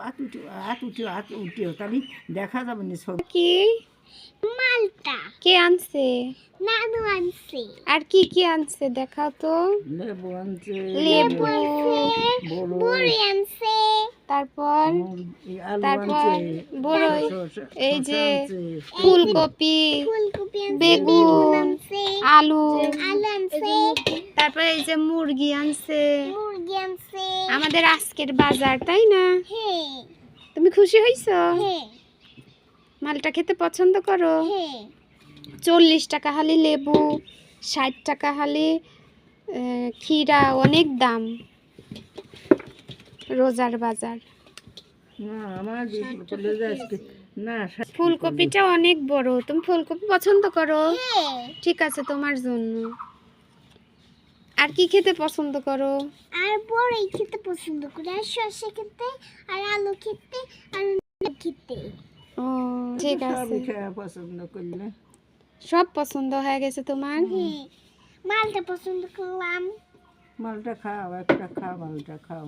হাত উঠিও তাহলে দেখা যাবে না ছবি। কি মালটা কে আনছে? নানু আনছে। আর কি কি আনছে দেখাও তো। লেবু আনছে, লেবু, বড়ি আনছে। তারপর আলু তারপর আনছে, বড়ই, এই যে আনছে, ফুলকপি, ফুলকপি আনছে, বেগুন আনছে, আলু, আলু আনছে, তারপর এই যে মুরগি আনছে। মুরগি আনছে। আমাদের আজকের বাজার, তাই না? হ্যাঁ তুমি খুশি হইছো? হ্যাঁ মালটা খেতে পছন্দ করো? হ্যাঁ 40 টাকা হালি লেবু, 60 টাকা হালি ক্ষীরা, অনেক দাম রোজার বাজার। না আমার চলে যায় না। ফুলকপিটা অনেক বড়, তুমি ফুলকপি পছন্দ করো? হ্যাঁ ঠিক আছে তোমার জন্য। আর কি খেতে পছন্দ করো? আর বড়ি খেতে পছন্দ করি, আর শসা খেতে, আর আলু খেতে, আর খেতে। ও ঠিক আছে, পছন্দ করলে সব পছন্দ হয়ে গেছে তোমার। হ্যাঁ মালটা পছন্দ করলাম। মালটা খাও, একটা খাও, মালটা খাও।